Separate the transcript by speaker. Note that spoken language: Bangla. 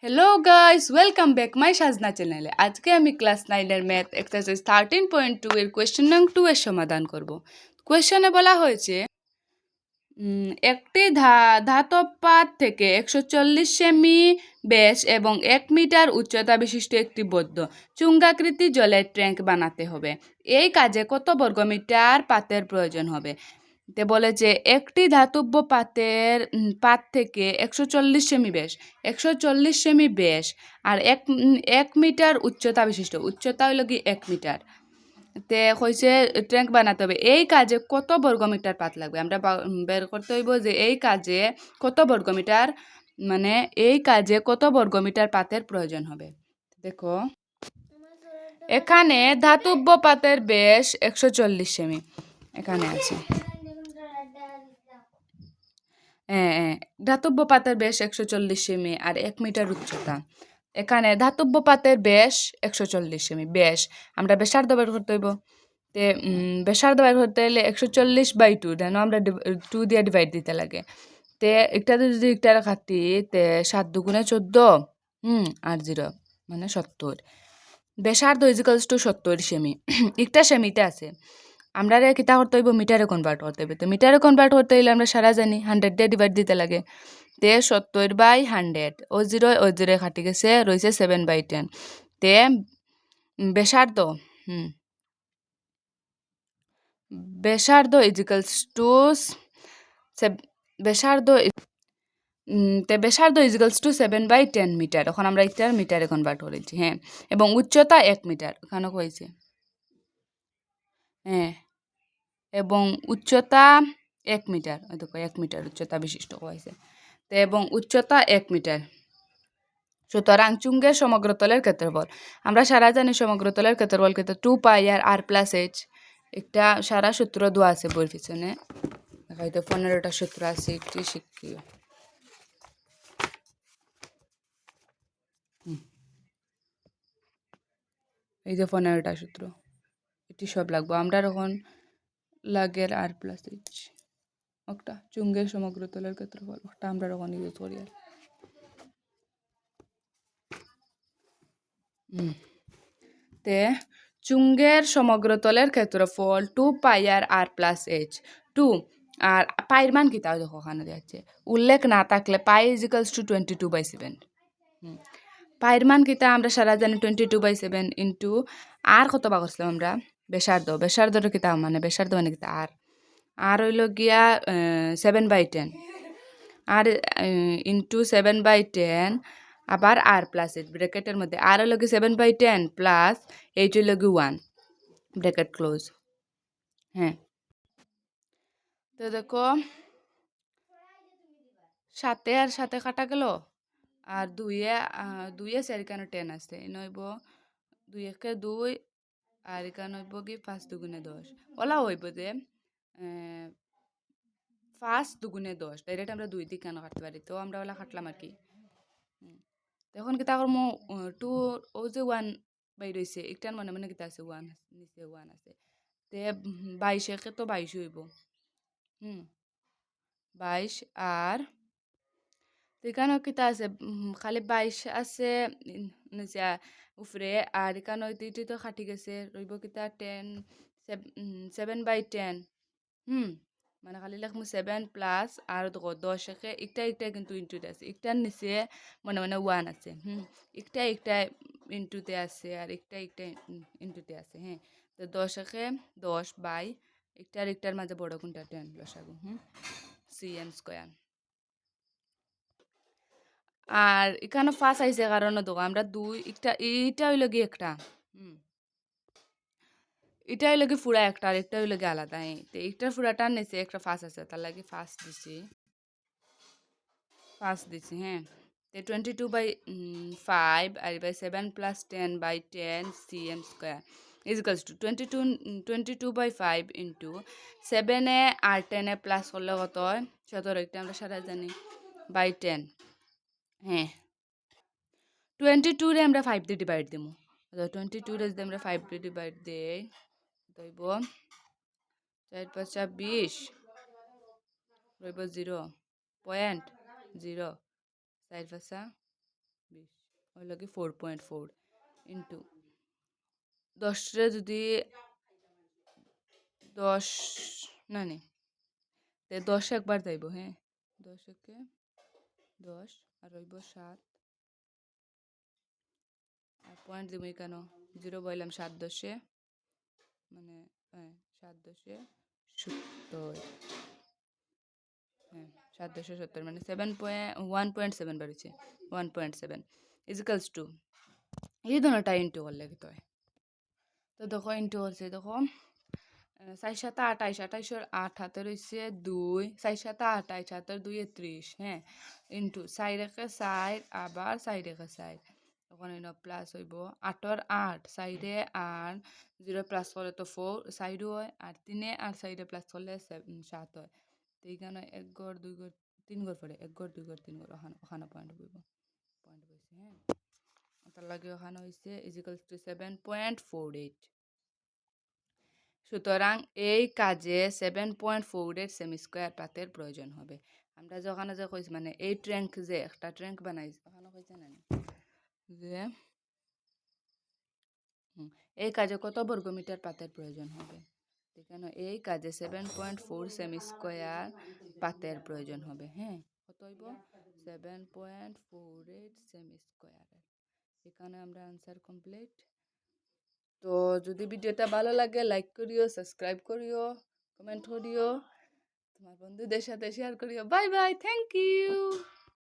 Speaker 1: Hello guys, welcome back my Sajna চ্যানেলে। আজকে আমি ক্লাস 9 এর ম্যাথ এক্সারসাইজ 13.2 এর কোয়েশ্চেন নং 2 এর সমাধান করব। কোয়েশ্চনে বলা হয়েছে একটি ধাতব পাত থেকে 140 সেমি ব্যাস এবং 1 মিটার উচ্চতা বিশিষ্ট একটি বদ্ধ চুঙ্গাকৃতি জলের ট্যাঙ্ক বানাতে হবে। এই কাজে কত বর্গমিটার পাতের প্রয়োজন হবে? তে বলে যে একটি ধাতব পাত থেকে 140 সেমি ব্যাস, 140 সেমি ব্যাস আর 1 মিটার উচ্চতা বিশিষ্ট, উচ্চতা হইল কি 1 মিটার, তে হয়েছে ট্যাঙ্ক বানাতে হবে। এই কাজে কত বর্গমিটার পাত লাগবে? আমরা বের করতে হইব যে এই কাজে কত বর্গমিটার, মানে এই কাজে কত বর্গমিটার পাতের প্রয়োজন হবে। দেখো এখানে ধাতব পাতের ব্যাস 140 সেমি এখানে আছে। ধাতব্য পাতের ব্যাস 140 সেমি আর 1 মিটার উচ্চতা। এখানে ধাতব্য পাতের ব্যাস 140 সেমি ব্যাস, আমরা ব্যাসার্ধ বের করতে হইব। তে ব্যাসার্ধ বের করতে হলে 140/2 যেন আমরা 2 দিয়ে ডিভাইড দিতে লাগে। তে একটা যদি একটা কাটি তে 7×2 = 14, আর 0 মানে 70। ব্যাসার্ধ = 70 সেমি। একটা সেমিতে আছে, আমরা কিতা করতে হইব মিটারে কনভার্ট করতে হইব। তো মিটারে কনভার্ট করতে হইলে আমরা সারা জানি 100 দিয়ে ডিভাইড দিতে লাগে। তে 70/100, ও 0 কাটি গেছে, রয়েছে 7/10। তে ব্যাসার্ধ ব্যাসার্ধ ইজিক্যালস টু ব্যাসার্ধ ব্যাসার্ধ ইজিক্যালস টু 7/10 মিটার। এখন আমরা এটা মিটারে কনভার্ট করেছি। এবং উচ্চতা 1 মিটার ওখানে হয়েছে। এবং উচ্চতা 1 মিটার, দেখো 1 মিটার উচ্চতা বিশিষ্ট হয়েছে। তো এবং উচ্চতা 1 মিটার। সুতরাং চুঙ্গের সমগ্র তলের ক্ষেত্রফল, আমরা সারা জানি সমগ্র তলের ক্ষেত্রফল কিন্তু 2πr+h। একটা সারা সূত্র দেওয়া আছে বইয়ের পিছনে, হয়তো 15টা সূত্র আছে, একটি শিখি। এই যে 15টা সূত্র, এটি সব লাগবো আমরা এখন লাগের r+h। একটা চুঙ্গের সমগ্র তলের ক্ষেত্রফল ওটা আমরা এখন ইউজ করি। তে চুঙ্গের সমগ্র তলের ক্ষেত্রফল 2πr+h। 2 আর পাইর মান কিতা দেখো ওখানে যাচ্ছে, উল্লেখ না থাকলে পাই ইজিক্যালস টু 22/7। পাইর মান কিতা আমরা সারা জানি 22/7 ইন্টু আর কত বা করছিলাম আমরা ব্যাসার্ধটা কিতা মানে ব্যাসার্ধ মানে কিতা আর হইল গিয়া 7/10 আর ইন্টু 7/10 আবার r+h ব্র্যাকেটের মধ্যে আর হইল কি 7/10 প্লাস 8 হইল কি 1 ব্র্যাকেট ক্লোজ। তো দেখো 7 আর 7 কাটা গেল, আর 2 4 10 আছে, নইব 2 1 2 আর এখানে হইব কি 5 2 10 ওলা হইব যে 5 2 10 ডাইরেক্ট আমরা 2 দিয়ে কেন কাটতে পারি, তো আমরা ওলা কাটলাম আর কি। তখন কিতা করবো 2 ও যে 1 বাইর হইছে একটার মনে মনে কিতা আছে 1 নিচে 1 আছে, তে 22 একে তো 22 হইব। 22 আর এখানেও কিতা আছে, খালি 22 আছে নিচে উপরে, আর এখানে দুইটি তো খাটি গেছে, রইব কিতা 10 7/10। মানে খালি লেখমু 7 প্লাস আর 10 একে একটা কিন্তু ইন্টুতে আছে, একটার নিচে মনে মনে 1 আছে। একটা ইন্টুতে আছে আর একটা ইন্টুতে আছে। তো 10 একে 10 বাই একটার মাঝে বড় কোনটা 10 লসাগু cm²। আর এখানে 5 আইছে কারণ দেখো আমরা 2 এইটা হইল কি একটা, এটা হইল কি ফুরা একটা আর একটা হইল কি আলাদা। তো একটার ফুরাটার নিচে একটা 5 আছে, তার লাগে 5 দিছি। তো 22/5 আর 7 + 10/10 cm² ইজিক্যালস টু 22/5 ইন্টু 7 এ আর 10 এ প্লাস করলে কত হয় 17, একটা আমরা সারা জানি বাই 10। 22 রে আমরা 5 দিয়ে ডিভাইড দিমু, 22 রে যদি আমরা 5 দিয়ে ডিভাইড দেই দইব 4 5 20 রইব 0.0 4 5 20 হইল কি 4.4 ইন্টু 10 যদি 10 না নি 10 একবার যাইব, হ্যাঁ 10 একে 10 আর রইব 7 আর পয়েন্ট দিব কেন 0 বললাম 7 10 মানে হ্যাঁ 7 10 70, হ্যাঁ 7 10 70 মানে 1.7 বাড়ছে 1.7 ইজিক্যালস টু এই ধরনেরটা ইন্টু করলে কি হয়। তো দেখো ইন্টু হচ্ছে দেখো 4 7 28 28 8 হাতে রয়েছে 2 4 7 28 হাতে 2 30, হ্যাঁ ইন্টু 4 একে 4 আবার 4 একে 4 তখন এনে প্লাস হইব 8 8 4 8 0 প্লাস করলে তো 4 4 হয় আর 3 আর 4 প্লাস করলে 7 হয়। তো এইখানে 1 গড় 2 গড় 3 গড় পড়ে 1 গড় 2 গড় 3 গড় ওখানে পয়েন্ট বইব পয়েন্ট বইছে, হ্যাঁ তার লাগে ওখানে হয়েছে ইজিক্যালস টু 7.48। সুতরাং এই কাজে 7.48 সেমি স্কোয়ার পাতের প্রয়োজন হবে। আমরা যে ওখানে যে কইছি মানে এই ট্র্যাঙ্ক যে একটা ট্র্যাঙ্ক বানাইছি ওখানে কইছে না যে এই কাজে কত বর্গমিটার পাতের প্রয়োজন হবে। এখানে এই কাজে 7.4 সেমি স্কোয়ার পাতের প্রয়োজন হবে, হ্যাঁ কত হইব 7.48 সেমি স্কোয়ার। এখানে আমরা আনসার কমপ্লিট। তো যদি ভিডিওটা ভালো লাগে লাইক করিও, সাবস্ক্রাইব করিও, কমেন্ট করিও, তোমার বন্ধুদের সাথে শেয়ার করিও। Bye bye, thank you.